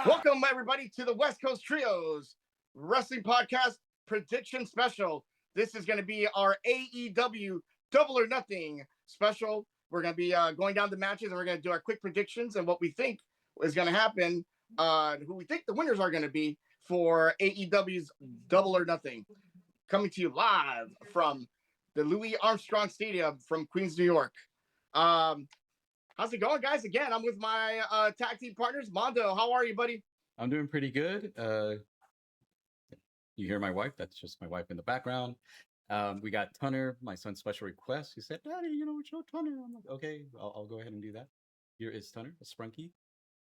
Welcome, everybody, to the West Coast Trios Wrestling Podcast Prediction Special. This is going to be our AEW Double or Nothing special. We're going to be going down the matches, and we're going to do our quick predictions and what we think is going to happen, who we think the winners are going to be for AEW's Double or Nothing. Coming to you live from the Louis Armstrong Stadium from Queens, New York. How's it going, guys? Again, I'm with my tag team partners. Mondo, how are you, buddy? I'm doing pretty good. You hear my wife? That's just my wife in the background. We got Tunner, my son's special request. He said, "Daddy, show Tunner." I'm like, "Okay, I'll go ahead and do that." Here is Tunner, a Sprunky.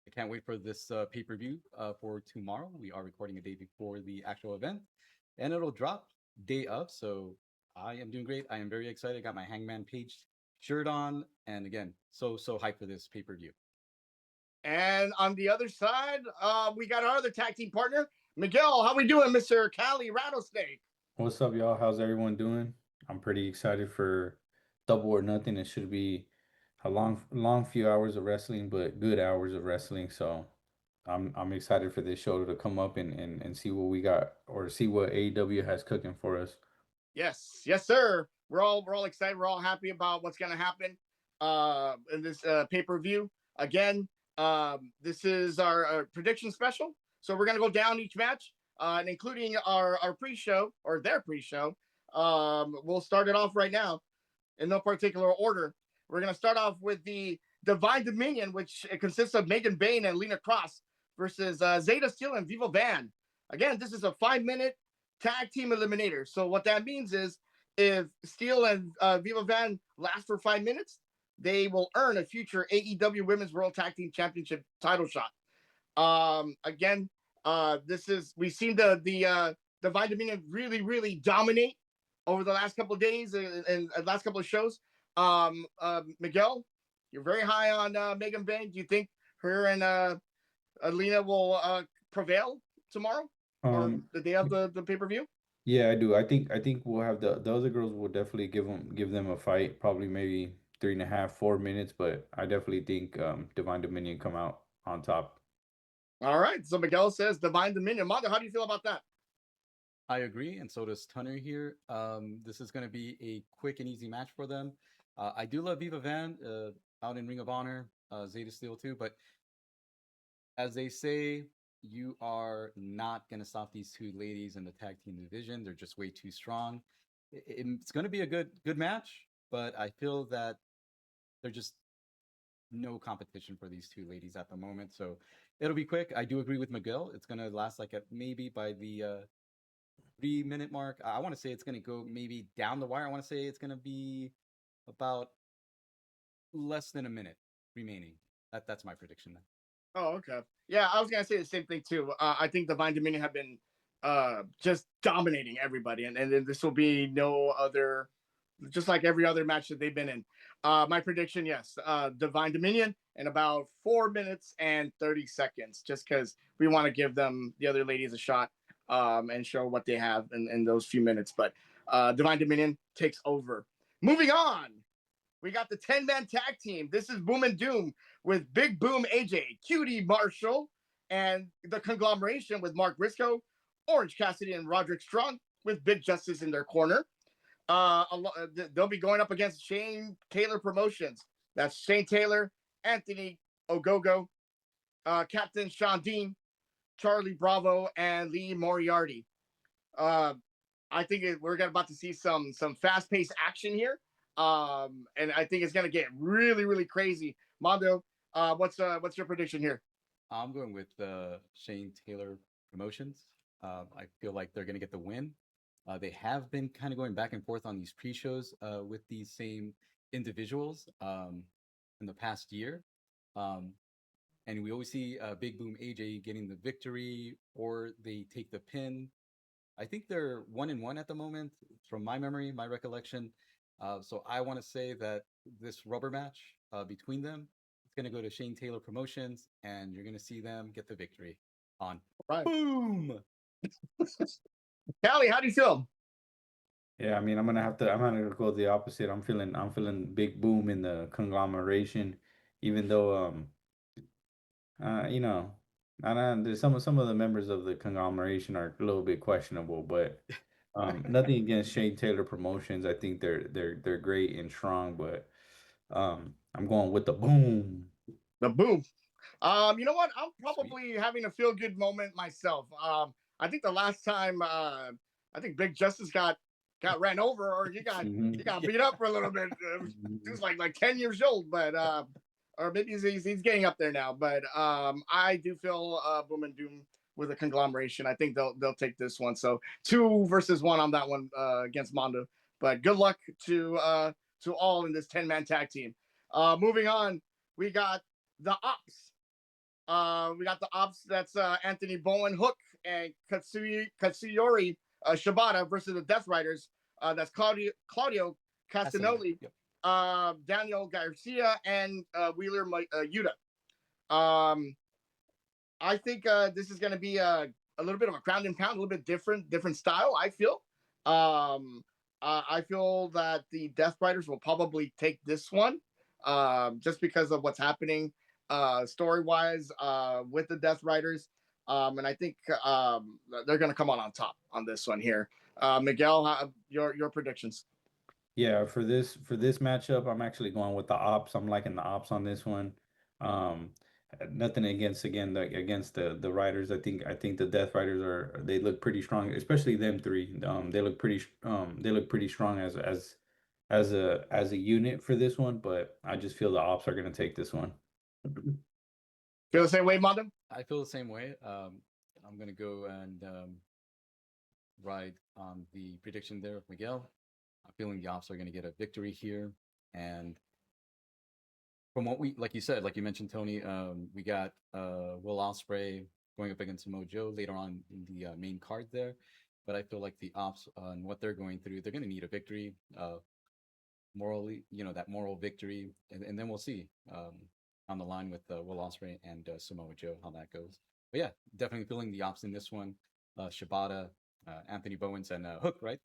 I can't wait for this pay-per-view for tomorrow. We are recording a day before the actual event, and it'll drop day of. So I am doing great. I am very excited. Got my Hangman Page shirt on, and again, so hyped for this pay-per-view. And on the other side, we got our other tag team partner, Miguel. How we doing, Mr. Cali Rattlesnake? What's up, y'all? How's everyone doing? I'm pretty excited for Double or Nothing. It should be a long few hours of wrestling, but good hours of wrestling. So I'm excited for this show to come up and see what we got, or see what AEW has cooking for us. Yes, sir. We're all excited. We're all happy about what's gonna happen in this pay-per-view. Again, this is our prediction special. So we're gonna go down each match, and including our pre-show or their pre-show. We'll start it off right now in no particular order. We're gonna start off with the Divine Dominion, which consists of Megan Bayne and Lena Kross versus Zayda Steel and Viva Van. Again, this is a 5-minute tag team eliminator. So what that means is, if Steel and Viva Van last for 5 minutes, they will earn a future AEW Women's World Tag Team Championship title shot. Again, we've seen the Divine Dominion really dominate over the last couple of days and last couple of shows. Miguel, you're very high on Megan Bayne. Do you think her and Lena will prevail tomorrow or the day of the pay-per-view? Yeah, I do. I think we'll have the other girls will definitely give them a fight, probably maybe 3.5, 4 minutes, but I definitely think Divine Dominion come out on top. All right. So Miguel says Divine Dominion. Mondo, how do you feel about that? I agree, and so does Tunner here. This is going to be a quick and easy match for them. I do love Viva Van out in Ring of Honor, Zayda Steel too, but as they say, you are not going to stop these two ladies in the tag team division. They're just way too strong. It's going to be a good match, but I feel that there's just no competition for these two ladies at the moment. So it'll be quick. I do agree with Miguel. It's going to last like maybe by the 3-minute mark. I want to say it's going to go maybe down the wire. I want to say it's going to be about less than a minute remaining. That's my prediction then. Oh, okay. Yeah, I was gonna say the same thing too. I think Divine Dominion have been just dominating everybody, and then this will be no other, just like every other match that they've been in. My prediction, yes, Divine Dominion in about 4 minutes and 30 seconds, just because we want to give them, the other ladies, a shot and show what they have in those few minutes. But Divine Dominion takes over. Moving on. We got the 10-man tag team. This is Boom and Doom with Big Boom AJ, Cutie Marshall, and the Conglomeration with Mark Briscoe, Orange Cassidy, and Roderick Strong with Big Justice in their corner. They'll be going up against Shane Taylor Promotions. That's Shane Taylor, Anthony Ogogo, Captain Sean Dean, Charlie Bravo, and Lee Moriarty. I think we're about to see some fast-paced action here. And I think it's gonna get really crazy. Mondo, what's your prediction here? I'm going with Shane Taylor Promotions. I feel like they're gonna get the win. They have been kind of going back and forth on these pre-shows with these same individuals in the past year. And we always see Big Boom AJ getting the victory, or they take the pin. I think they're 1-1 at the moment, from my memory, my recollection. So I want to say that this rubber match between them, it's going to go to Shane Taylor Promotions, and you're going to see them get the victory on Right. Boom. Callie, how do you feel? Yeah, I mean, I'm gonna go the opposite. I'm feeling Big Boom in the Conglomeration, even though you know, There's some of the members of the conglomeration are a little bit questionable, but nothing against Shane Taylor Promotions. I think they're great and strong, but I'm going with the boom. The boom. You know what? I'm Sweet. probably having a feel good moment myself. I think the last time I think Big Justice got ran over or he got Yeah. beat up for a little bit. He was like 10 years old, but or maybe he's getting up there now. But I do feel boom and doom with a conglomeration. I think they'll take this one. So 2-1 on that one against Mondo. But good luck to all in this 10-man tag team. Moving on, we got the Opps. We got the Opps. That's Anthony Bowen Hook and Katsuyori Shibata versus the Death Riders. That's Claudio Castagnoli, Yep. Daniel Garcia, and Wheeler Yuta. I think this is going to be a little bit of a ground and pound, a little bit different style. I feel. I feel that the Death Riders will probably take this one, just because of what's happening story wise with the Death Riders. And I think they're going to come on top on this one here. Miguel, your predictions? Yeah, for this matchup, I'm actually going with the Ops. I'm liking the Ops on this one. Um, Nothing against against the Riders. I think the Death Riders they look pretty strong, especially them three. They look pretty strong as a unit for this one. But I just feel the Ops are gonna take this one. Feel the same way, Mondo? I feel the same way. I'm gonna go and ride on the prediction there of Miguel. I'm feeling the Opps are gonna get a victory here, and from what like you said, like you mentioned, Tony, we got Will Ospreay going up against Samoa Joe later on in the main card there. But I feel like the Opps and what they're going through, they're going to need a victory, morally, that moral victory, and then we'll see on the line with Will Ospreay and Samoa Joe how that goes. But yeah, definitely feeling the Opps in this one. Shibata, Anthony Bowens, and Hook, right?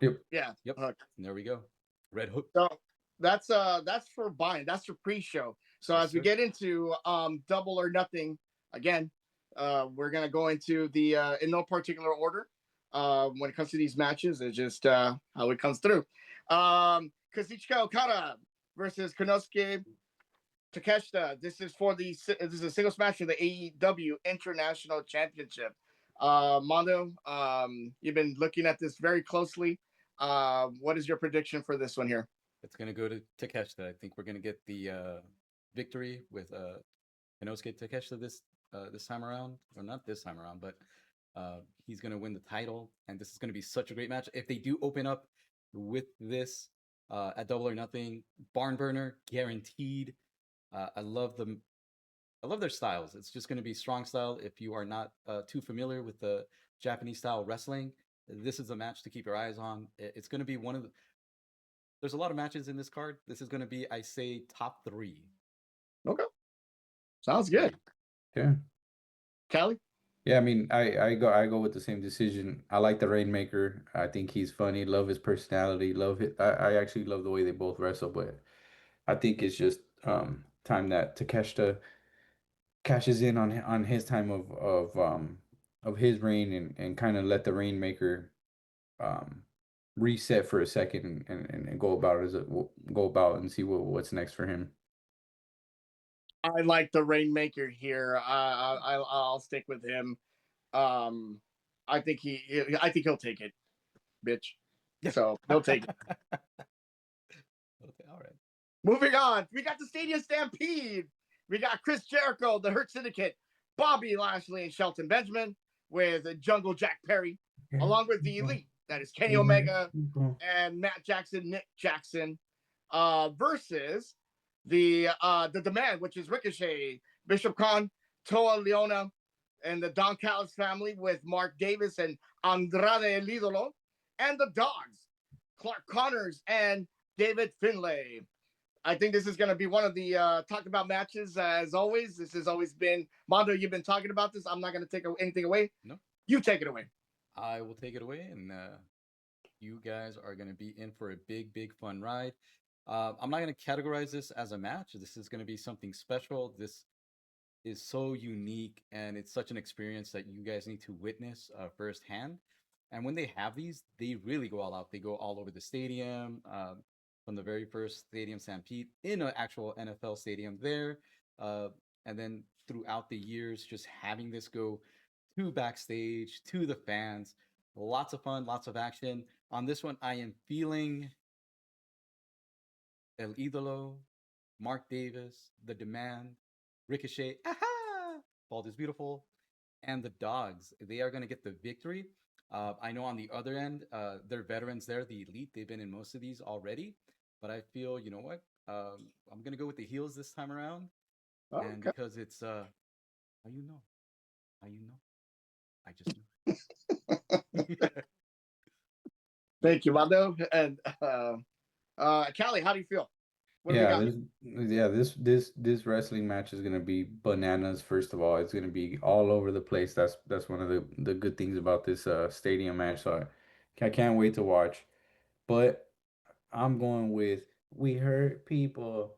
Yep. Yeah. Yep. Hook. And there we go. Red Hook. So that's for Bayne. That's for pre-show. So Yes, as we sir. get into Double or Nothing again, we're gonna go into the in no particular order. When it comes to these matches, it's just how it comes through. Kazuchika Okada versus Konosuke Takeshita. This is a singles match for the AEW International Championship. Mondo, you've been looking at this very closely. What is your prediction for this one here? It's going to go to Takeshita. I think we're going to get the victory with Konosuke Takeshita this time around. Or not this time around, but he's going to win the title. And this is going to be such a great match. If they do open up with this at Double or Nothing, barn burner, guaranteed. I love them. I love their styles. It's just going to be strong style. If you are not too familiar with the Japanese style wrestling, this is a match to keep your eyes on. It's going to be one of the. There's a lot of matches in this card. This is going to be, I say, top 3. Okay, sounds good. Yeah. Callie? Yeah, I mean, I go with the same decision. I like the Rainmaker. I think he's funny. Love his personality. Love it. I actually love the way they both wrestle, but I think it's just time that Takeshita cashes in on his time of his reign and kind of let the Rainmaker um reset for a second and go about go about and see what's next for him. I like the Rainmaker here. I'll stick with him. I think he'll take it, bitch. So he'll take it. Okay, all right. Moving on, we got the Stadium Stampede. We got Chris Jericho, the Hurt Syndicate, Bobby Lashley, and Shelton Benjamin with Jungle Jack Perry, along with the Elite. That is Kenny Omega and Matt Jackson, Nick Jackson, versus the Demand, which is Ricochet, Bishop Khan, Toa Leona, and the Don Callis family with Mark Davis and Andrade El Idolo, and the Dogs, Clark Connors and David Finlay. I think this is going to be one of the talked about matches. As always, this has always been Mondo. You've been talking about this. I'm not going to take anything away. No, you take it away. I will take it away, and you guys are going to be in for a big fun ride. I'm not going to categorize this as a match. This is going to be something special. This is so unique, and it's such an experience that you guys need to witness firsthand. And when they have these, they really go all out. They go all over the stadium, from the very first stadium Stampede in an actual NFL stadium there, uh, and then throughout the years, just having this go to backstage, to the fans. Lots of fun, lots of action. On this one, I am feeling El Idolo, Mark Davis, The Demand, Ricochet, aha! Bald is Beautiful, and the Dogs. They are going to get the victory. I know on the other end, they're veterans there, the Elite. They've been in most of these already. But I feel, you know what? I'm going to go with the heels this time around. And Okay. because it's, how you know? How you know? I just know. Thank you, Mando. And Callie, how do you feel? What do we Yeah, got? this wrestling match is gonna be bananas. First of all, it's gonna be all over the place. That's one of the good things about this stadium match. So I can't wait to watch. But I'm going with we hurt people,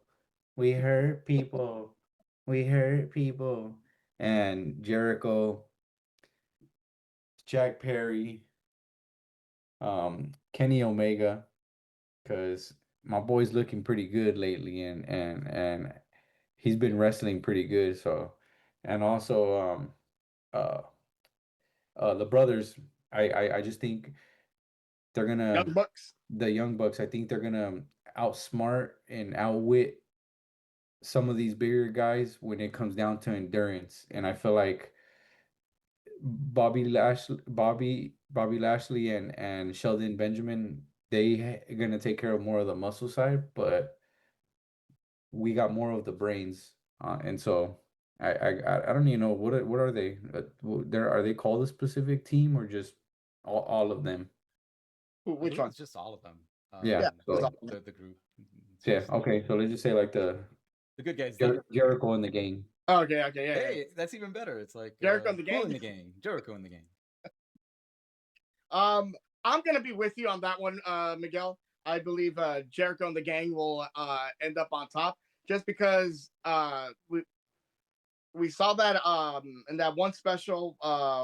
we hurt people, we hurt people, and Jericho, Jack Perry, Kenny Omega, because my boy's looking pretty good lately, and he's been wrestling pretty good. So, and also uh the brothers, I just think they're gonna Young Bucks. the Young Bucks. I think they're gonna outsmart and outwit some of these bigger guys when it comes down to endurance. And I feel like Bobby Lashley and Sheldon Benjamin, are gonna take care of more of the muscle side, but we got more of the brains. And so I don't even know what are they? Are they called a specific team or just all of them? I Which believe one? it's just all of them. Yeah. Yeah, it's So all- The group. It's yeah. just Okay. So let's just say like the good guys there. Jericho and the gang. okay, yeah, yeah. Hey, that's even better. It's like Jericho and the Cool in gang. the Gang, Jericho in the Gang. I'm gonna be with you on that one, Miguel. I believe Jericho and the gang will end up on top just because we saw that in that one special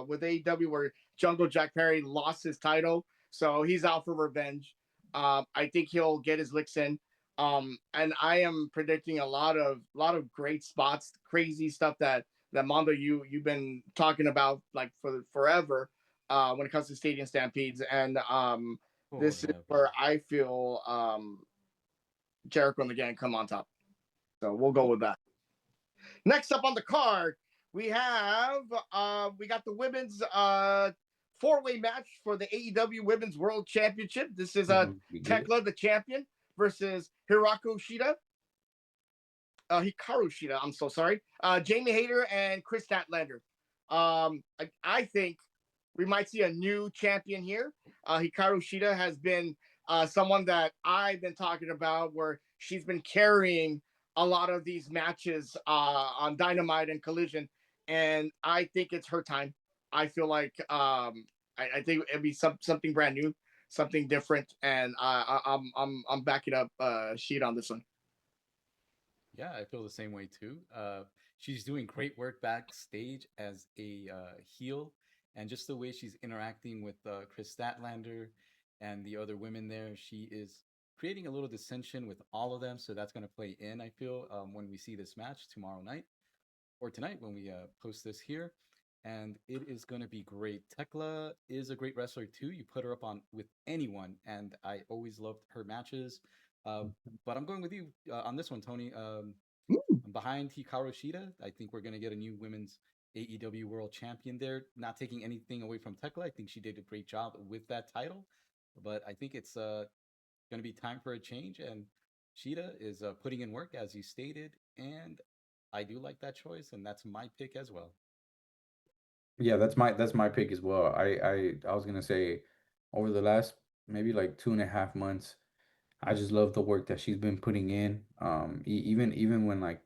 with AEW where Jungle Jack Perry lost his title, so he's out for revenge. I think he'll get his licks in. And I am predicting a lot of great spots, crazy stuff that Mondo you've been talking about like for forever when it comes to stadium stampedes, and Oh this is yeah, where bro. I feel Jericho and the gang come on top. So we'll go with that. Next up on the card, we have we got the women's four-way match for the AEW Women's World Championship. This is Be good. Thekla, the champion, versus Hirako Shida. Hikaru Shida, I'm so sorry. Jamie Hayter and Kris Statlander. I think we might see a new champion here. Hikaru Shida has been someone that I've been talking about, where she's been carrying a lot of these matches on Dynamite and Collision, and I think it's her time. I feel like I think it'd be something brand new, something different, and I'm backing up Shida on this one. Yeah, I feel the same way too. She's doing great work backstage as a heel, and just the way she's interacting with Kris Statlander and the other women there, she is creating a little dissension with all of them. So that's going to play in, I feel, when we see this match tomorrow night or tonight when we post this here. And it is going to be great. Thekla is a great wrestler too. You put her up on with anyone, and I always loved her matches. Uh, but I'm going with you on this one, Tony. I'm behind Hikaru Shida. I think we're going to get a new women's AEW World Champion there. Not taking anything away from Thekla. I think she did a great job with that title. But I think it's going to be time for a change. And Shida is putting in work, as you stated. And I do like that choice. And that's my pick as well. Yeah, that's my pick as well. I was gonna say over the last maybe like 2.5 months, I just love the work that she's been putting in. Even when like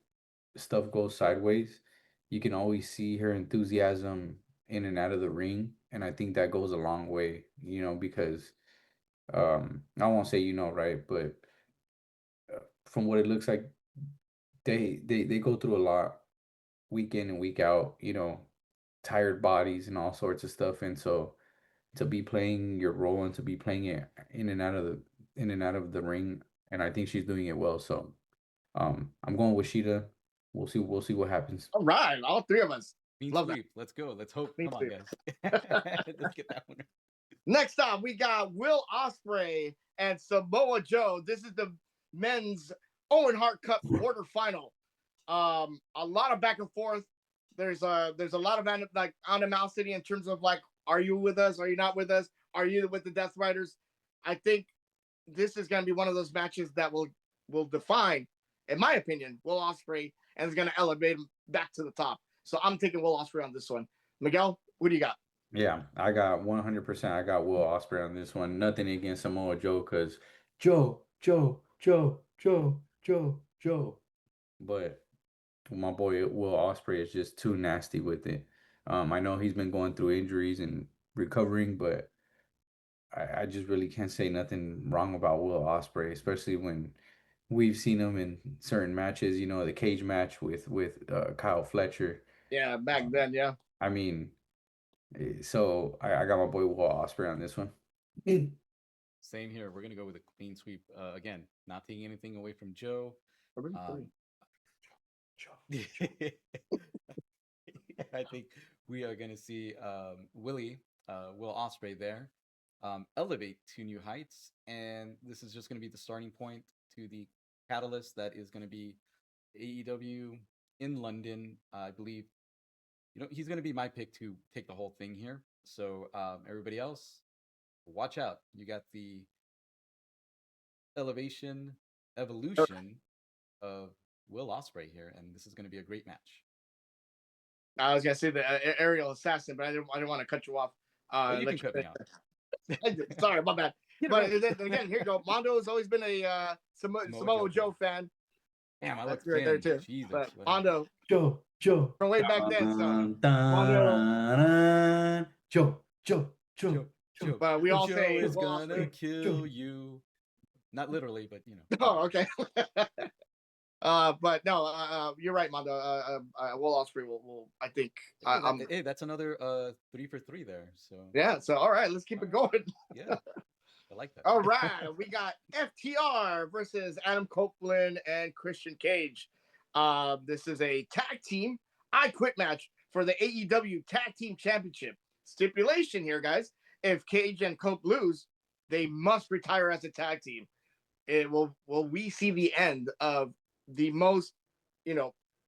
stuff goes sideways, you can always see her enthusiasm in and out of the ring, and I think that goes a long way, because I won't say right, but from what it looks like, they go through a lot, week in and week out, tired bodies and all sorts of stuff. And so to be playing your role and to be playing it in and out of the ring, and I think she's doing it well. So I'm going with Shida. We'll see what happens. All right, all three of us. Clean Love sweep. Let's go. Let's hope. Me Come on, too. guys. Let's get that one. Next up, we got Will Ospreay and Samoa Joe. This is the men's Owen Hart Cup quarterfinal. A lot of back and forth. There's a lot of animosity in terms of like, are you with us? Are you not with us? Are you with the Death Riders? I think this is going to be one of those matches that will define, in my opinion, Will Ospreay, and is going to elevate him back to the top. So I'm taking Will Ospreay on this one. Miguel, what do you got? Yeah, I got 100%. I got Will Ospreay on this one. Nothing against Samoa Joe, because Joe, Joe, Joe, Joe, Joe, Joe. But my boy Will Ospreay is just too nasty with it. I know he's been going through injuries and recovering, but I just really can't say nothing wrong about Will Ospreay, especially when we've seen him in certain matches. The cage match with Kyle Fletcher. Yeah, back then, yeah. I mean, so I got my boy Will Ospreay on this one. Same here. We're gonna go with a clean sweep. Again, not taking anything away from Joe. I think we are gonna see Will Ospreay there elevate to new heights, and this is just gonna be the starting point to the catalyst that is gonna be AEW in London. I believe he's gonna be my pick to take the whole thing here. So everybody else, watch out. You got the evolution of Will Ospreay here, and this is going to be a great match. I was gonna say the aerial assassin, but I didn't want to cut you off. You can cut me off. Sorry, my bad. But again, here you go. Mondo has always been a Samoa Joe fan. Damn, I That's look right there too. Jesus, but Mondo, Joe, from way back then. So Mondo, Joe. But we all Joe say is gonna kill you. Not literally, but Oh, okay. But no, you're right, Mondo. Will Ospreay will I think. Hey, that's another 3 for 3 there. So yeah. So all right, let's keep it going. Yeah, I like that. All right, we got FTR versus Adam Copeland and Christian Cage. This is a tag team I Quit match for the AEW Tag Team Championship. Stipulation here, guys: if Cage and Cope lose, they must retire as a tag team. Will we see the end of the most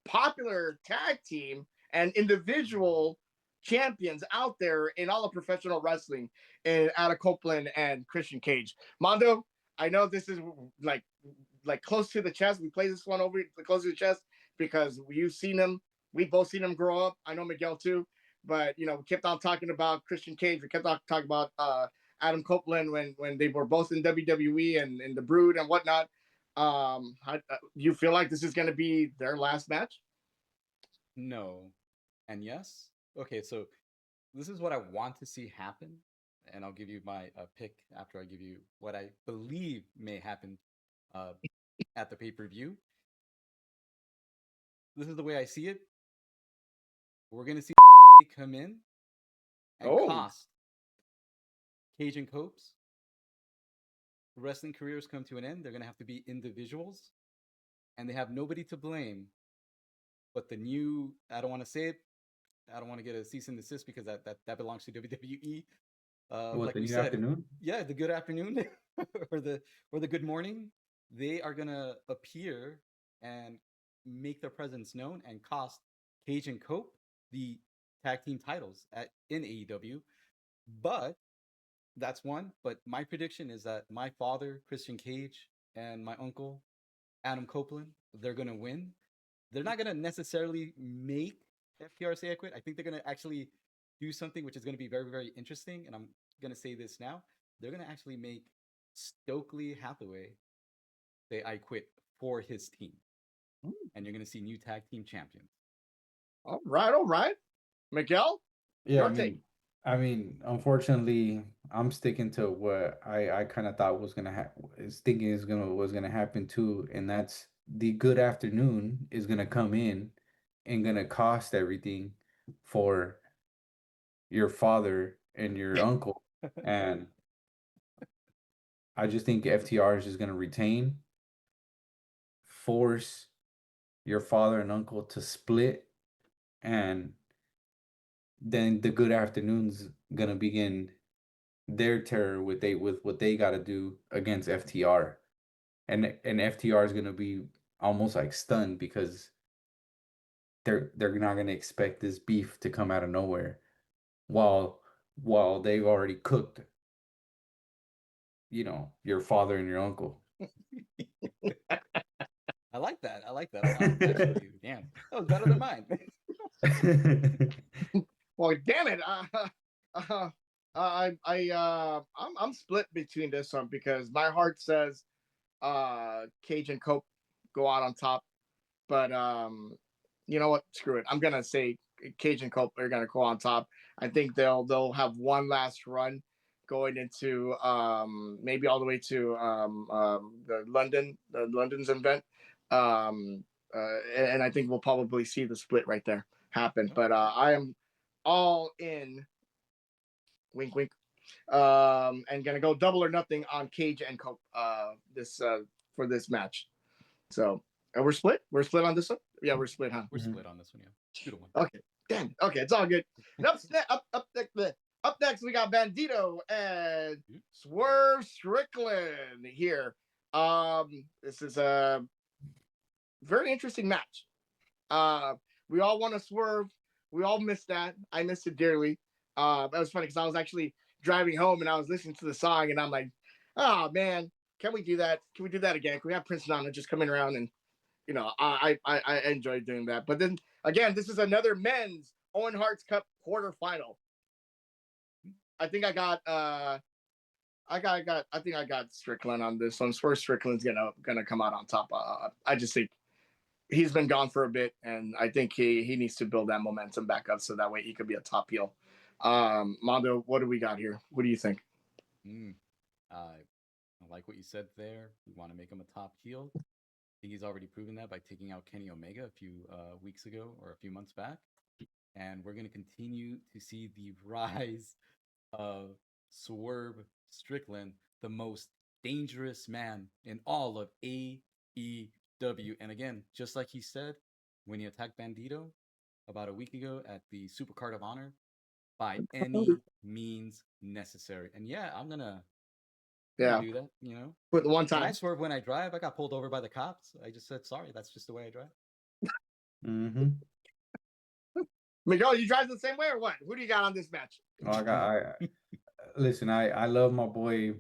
popular tag team and individual champions out there in all of professional wrestling, in Adam Copeland and Christian Cage? Mondo, I know this is like close to the chest. We play this one over close to the chest because you've seen him. We've both seen him grow up. I know Miguel too, but we kept on talking about Christian Cage. We kept on talking about Adam Copeland when they were both in WWE and in the Brood and whatnot. You feel like this is going to be their last match? No, and yes. Okay, so this is what I want to see happen, and I'll give you my pick after I give you what I believe may happen at the pay-per-view. This is the way I see it. We're gonna see come in and cost Cage and Cope's wrestling careers come to an end. They're gonna have to be individuals, and they have nobody to blame but the new. I don't want to say it. I don't want to get a cease and desist because that belongs to WWE. Like the good afternoon? Yeah, the good afternoon or the good morning. They are gonna appear and make their presence known and cost Cage and Cope the tag team titles in AEW. But that's one. But my prediction is that my father, Christian Cage, and my uncle, Adam Copeland, they're gonna win. They're not gonna necessarily make FTR say I quit. I think they're gonna actually do something which is gonna be very, very interesting. And I'm gonna say this now. They're gonna actually make Stokely Hathaway say I quit for his team. And you're gonna see new tag team champions. All right. Miguel? Yeah, I mean, unfortunately, I'm sticking to what I kind of thought was gonna happen. Was gonna happen too, and that's the good afternoon is gonna come in and gonna cost everything for your father and your uncle. And I just think FTR is just gonna retain, force your father and uncle to split, and then the Good Afternoon's gonna begin their terror with what they gotta do against FTR. And FTR is gonna be almost like stunned because they're not gonna expect this beef to come out of nowhere while they've already cooked, your father and your uncle. I like that. I like that. I'm impressed with you. Damn, that was better than mine. Well, damn it. I'm split between this one because my heart says Cage and Cope go out on top, but you know what? Screw it. I'm gonna say Cage and Cope are gonna go on top. I think they'll have one last run going into maybe all the way to the London's event. And I think we'll probably see the split right there happen. But I am all in, wink wink, and gonna go double or nothing on Cage and Cope this for this match. So we're split. We're split on this one. Yeah, we're split, huh? We're split on this one. Yeah, 2-1. Okay, damn. Okay, it's all good. And up next, we got Bandito and Swerve Strickland here. This is a very interesting match. We all want to Swerve. We all missed that. I missed it dearly. That was funny because I was actually driving home and I was listening to the song and I'm like, oh man, can we do that? Can we do that again? Can we have Prince Nana just coming around and I enjoyed doing that. But then again, this is another men's Owen Hart's Cup quarterfinal. I think I got Strickland on this one. Swerve Strickland's gonna come out on top. I just think he's been gone for a bit, and I think he needs to build that momentum back up so that way he could be a top heel. Mondo, what do we got here? What do you think? I like what you said there. We want to make him a top heel. I think he's already proven that by taking out Kenny Omega a few weeks ago or a few months back. And we're going to continue to see the rise of Swerve Strickland, the most dangerous man in all of AEW. And again, just like he said when he attacked Bandito about a week ago at the Supercard of Honor, by any means necessary. And yeah, I'm gonna do that, But the one When I time, swerve when I drive, I got pulled over by the cops. I just said sorry. That's just the way I drive. Mm-hmm. Miguel, you drive the same way or what? Who do you got on this match? Oh, listen, I love my boy.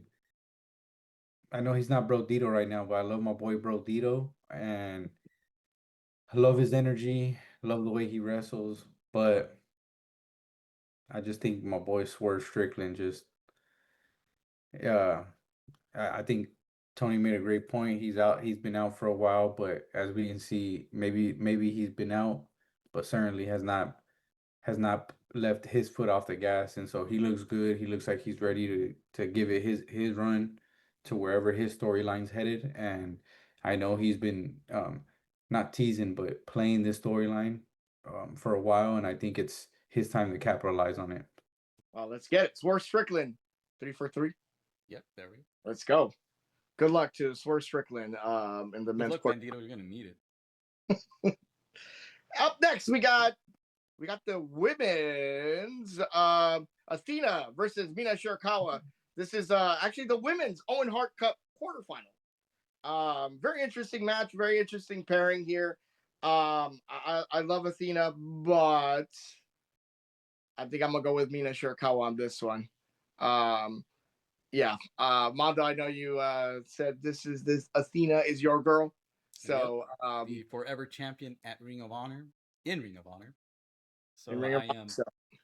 I know he's not Bro Dito right now, but I love my boy Bro Dito, and I love his energy, love the way he wrestles, but I just think my boy Swerve Strickland just, yeah, I think Tony made a great point. He's been out for a while, but as we can see, maybe he's been out, but certainly has not left his foot off the gas, and so he looks good. He looks like he's ready to give it his run to wherever his storyline's headed. And I know he's been not teasing but playing this storyline for a while, and I think it's his time to capitalize on it. Well, let's get it. Swerve Strickland, 3 for 3. Yep, there we go. Let's go. Good luck to Swerve Strickland in the men's court. Bandito, you're gonna need it. Up next, we got the women's Athena versus Mina Shirakawa. This is actually the women's Owen Hart Cup quarterfinal. Very interesting match, very interesting pairing here. I love Athena, but I think I'm gonna go with Mina Shirakawa on this one. Yeah. Mondo, I know you said this Athena is your girl. So the forever champion at Ring of Honor, in Ring of Honor. So I am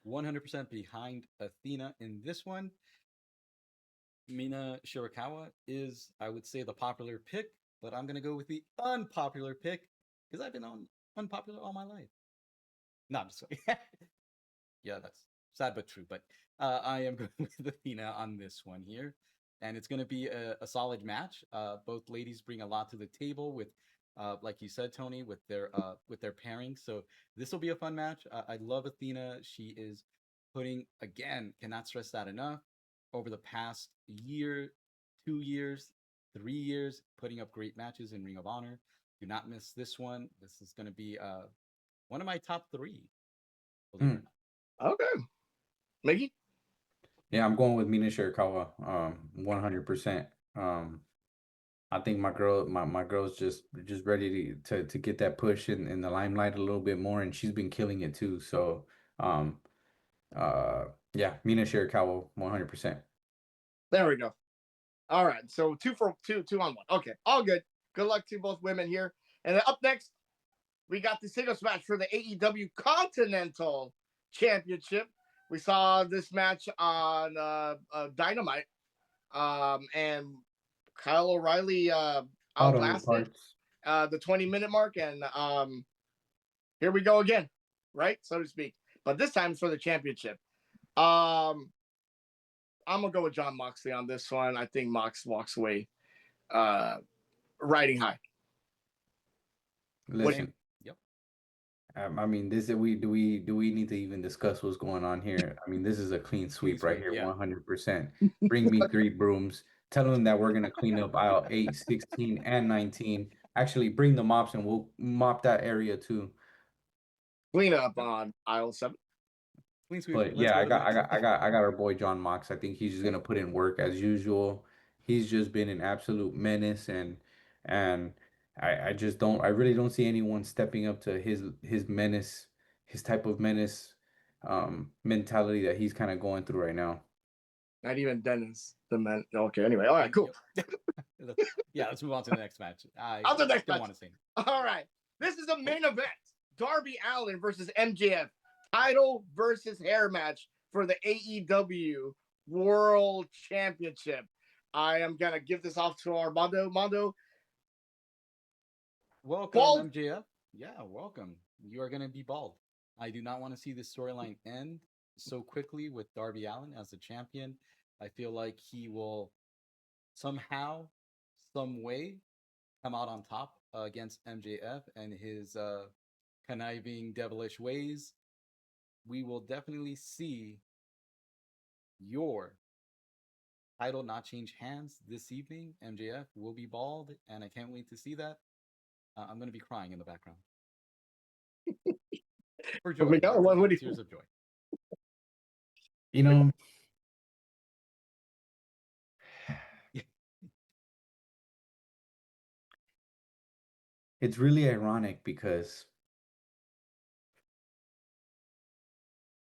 100% behind Athena in this one. Mina Shirakawa is, I would say, the popular pick, but I'm going to go with the unpopular pick because I've been unpopular all my life. No, I'm just kidding. Yeah, that's sad but true. But I am going with Athena on this one here. And it's going to be a solid match. Both ladies bring a lot to the table with like you said, Tony, with their pairing. So this will be a fun match. I love Athena. She is putting, again, cannot stress that enough, over the past year, 2 years, 3 years, putting up great matches in Ring of Honor. Do not miss this one. This is going to be one of my top three. Believe it or not. Okay. Mickey? Yeah, I'm going with Mina Shirakawa, 100%. I think my girl's just ready to get that push in the limelight a little bit more, and she's been killing it too. So, um, yeah, Mina Shirakawa, 100%. There we go. All right. So 2 on 1. Okay. All good. Good luck to both women here. And then up next, we got the singles match for the AEW Continental Championship. We saw this match on Dynamite. And Kyle O'Reilly outlasted the 20-minute mark. And here we go again, right? So to speak. But this time it's for the championship. I'm gonna go with Jon Moxley on this one. I think Mox walks away riding high. Listen, Yep. I mean, this we need to even discuss what's going on here? I mean, this is a clean sweep right here, yeah. 100%. Bring me 3 brooms. Tell them that we're gonna clean up aisle 8, 16, and 19. Actually, bring the mops and we'll mop that area too. Clean up on aisle 7. Clean sweep. But yeah, I got our boy Jon Mox. I think he's just gonna put in work as usual. He's just been an absolute menace, and I really don't see anyone stepping up to his menace, his type of menace mentality that he's kind of going through right now. Not even Dennis, the man. Okay, anyway. All right, cool. Yeah, let's move on to the next match. I On the next don't match. want to say. All right. This is a main event. Darby Allin versus MJF. Title versus hair match for the AEW World Championship. I am going to give this off to our Mondo. Mondo. Welcome, Bald. MJF. Yeah, welcome. You are going to be bald. I do not want to see this storyline end so quickly with Darby Allin as the champion. I feel like he will somehow, some way, come out on top against MJF and his conniving, devilish ways. We will definitely see your title not change hands this evening. MJF will be bald, and I can't wait to see that. I'm going to be crying in the background. For joy. Tears of joy. You know, it's really ironic because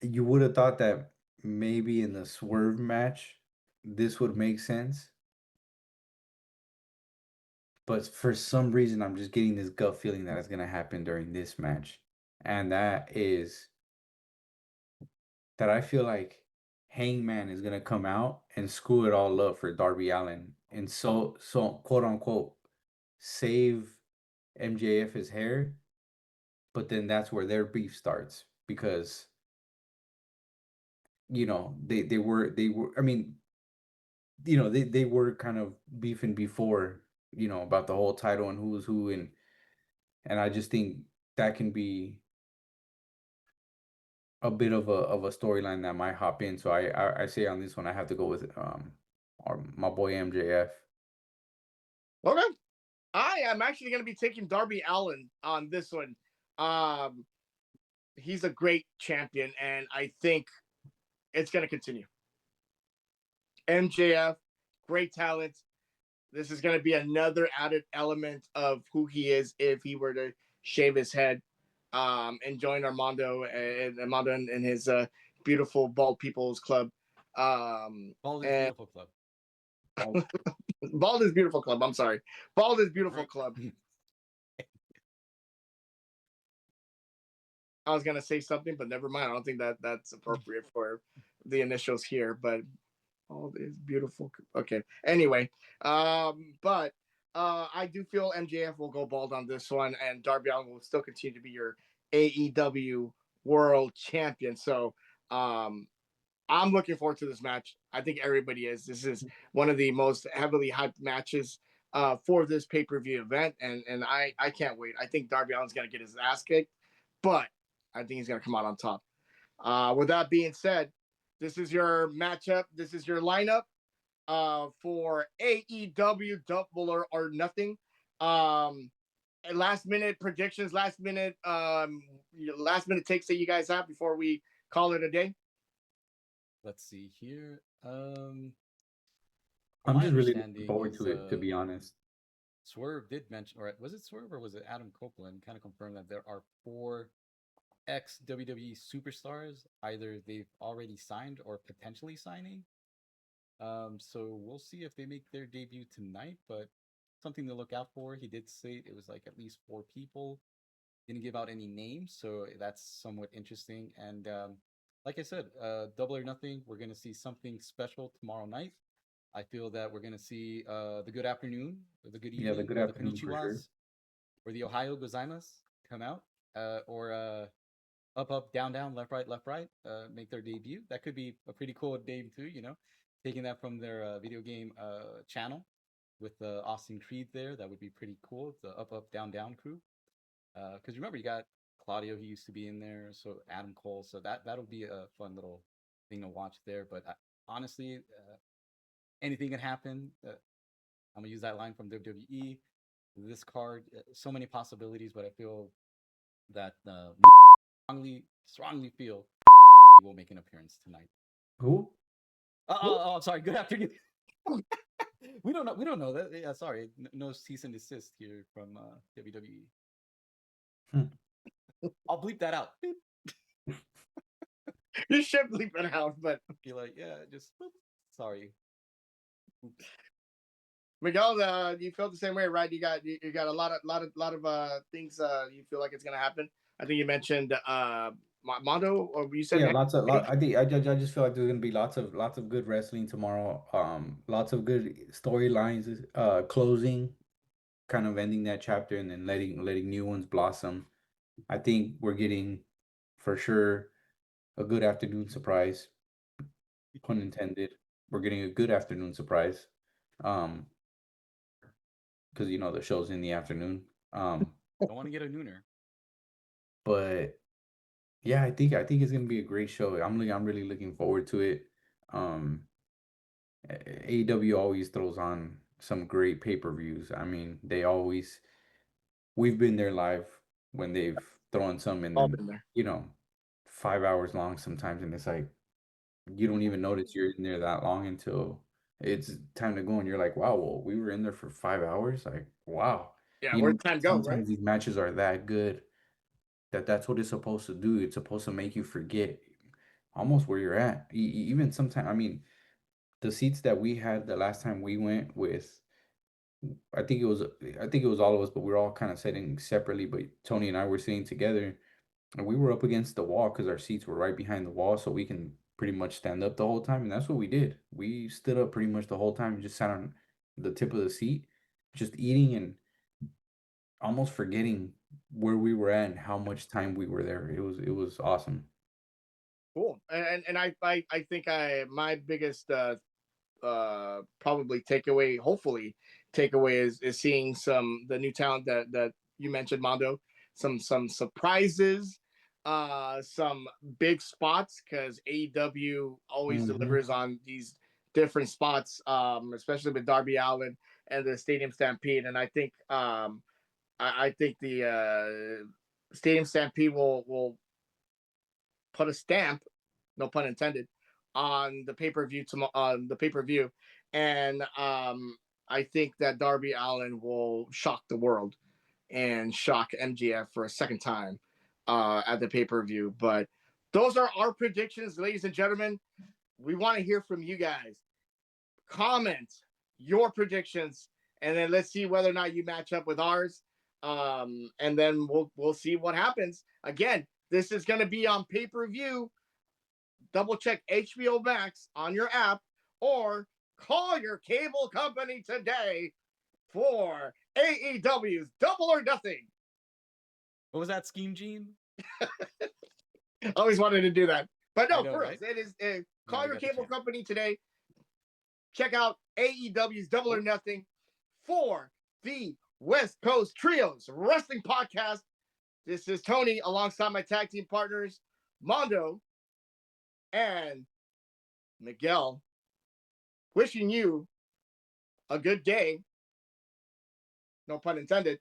you would have thought that maybe in the Swerve match, this would make sense. But for some reason, I'm just getting this gut feeling that it's going to happen during this match. And that is that I feel like Hangman is going to come out and screw it all up for Darby Allin. And so quote unquote, save MJF's hair. But then that's where their beef starts because they were I mean, they were kind of beefing before, about the whole title and who's who, and I just think that can be a bit of a storyline that might hop in. So I say on this one I have to go with my boy MJF. Okay. I am actually going to be taking Darby Allin on this one. He's a great champion, and I think it's going to continue. MJF, great talent. This is going to be another added element of who he is if he were to shave his head and join Armando and his beautiful bald people's club. Bald is beautiful club. Bald is beautiful club. I'm sorry. Bald is beautiful club. I was gonna say something, but never mind. I don't think that's appropriate for the initials here. But bald is beautiful. Okay. Anyway, but I do feel MJF will go bald on this one, and Darby Allin will still continue to be your AEW World Champion. So, I'm looking forward to this match. I think everybody is. This is one of the most heavily hyped matches for this pay-per-view event, and I can't wait. I think Darby Allin's gonna get his ass kicked, but I think he's gonna come out on top. With that being said, this is your matchup. This is your lineup for AEW Double or Nothing. Last minute predictions, last minute takes that you guys have before we call it a day. Let's see here. I'm my just really looking understanding forward is, to it, to be honest. Swerve did mention, or was it Swerve or was it Adam Copeland? Kind of confirmed that there are 4 ex WWE superstars. Either they've already signed or potentially signing. So we'll see if they make their debut tonight, but something to look out for. He did say it was like at least 4 people. Didn't give out any names, so that's somewhat interesting. And like I said, Double or Nothing, we're going to see something special tomorrow night. I feel that we're going to see the good afternoon, or the good evening, The good or afternoon the for sure. konnichiwas, or the Ohio gozaimasu come out, or up, down, left, right, make their debut. That could be a pretty cool debut, you know, taking that from their video game channel with Austin Creed there. That would be pretty cool. The up, down crew. Because remember, you got Claudio, he used to be in there, so Adam Cole, so that'll be a fun little thing to watch there. But honestly, anything can happen. I'm gonna use that line from WWE. This card, so many possibilities, but I feel that strongly feel will make an appearance tonight. Who? Oh, I'm sorry. Good afternoon. We don't know that. Yeah, sorry. No cease and desist here from WWE. I'll bleep that out. You should bleep it out, but be like, yeah, just sorry. Oops. Miguel, you feel the same way, right? You got a lot of things you feel like it's gonna happen. I think you mentioned Mondo, or you said I just feel like there's gonna be lots of good wrestling tomorrow. Lots of good storylines. Closing, kind of ending that chapter, and then letting new ones blossom. I think we're getting, for sure, a good afternoon surprise. Pun intended. We're getting a good afternoon surprise. Because the show's in the afternoon. Don't want to get a nooner. But yeah, I think it's gonna be a great show. I'm really looking forward to it. AEW always throws on some great pay-per-views. I mean, we've been there live when they've thrown some in all them, been there. 5 hours long sometimes, and it's like you don't even notice you're in there that long until it's time to go, and you're like, wow, well, we were in there for 5 hours. Like, wow. Yeah, where'd time go, right? Sometimes these matches are that good that's what it's supposed to do. It's supposed to make you forget almost where you're at. Even sometimes, I mean, the seats that we had the last time we went with, I think it was all of us, but we were all kind of sitting separately. But Tony and I were sitting together, and we were up against the wall because our seats were right behind the wall, so we can pretty much stand up the whole time. And that's what we did. We stood up pretty much the whole time and just sat on the tip of the seat, just eating and almost forgetting where we were at and how much time we were there. It was awesome. Cool. And I think my biggest probably takeaway, hopefully takeaway, is seeing the new talent that you mentioned, Mondo. Some surprises, some big spots, because AEW always delivers on these different spots, especially with Darby Allin and the Stadium Stampede. And I think I think the Stadium Stampede will put a stamp, no pun intended, on the pay-per-view and I think that Darby Allin will shock the world and shock MJF for a second time at the pay-per-view. But those are our predictions, ladies and gentlemen. We want to hear from you guys. Comment your predictions, and then let's see whether or not you match up with ours. And then we'll see what happens. Again, this is going to be on pay-per-view. Double check HBO Max on your app, or call your cable company today for AEW's Double or Nothing. What was that, Scheme Gene? I always wanted to do that. But no, for right? us, it is call your cable company today. Check out AEW's Double or Nothing for the West Coast Trios Wrestling Podcast. This is Tony alongside my tag team partners, Mondo and Miguel, wishing you a good day. No pun intended.